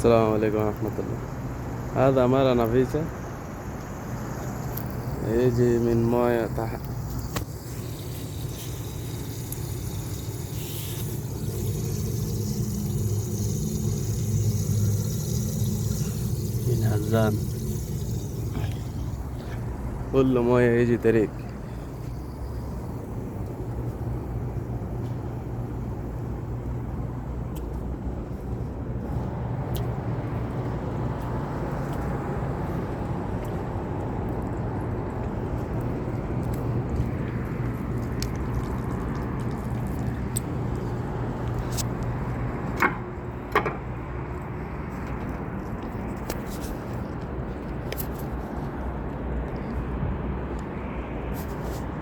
السلام عليكم ورحمة الله. هذا مرة نفيسة يجي من موية تحت. من هزان كل موية يجي طريق.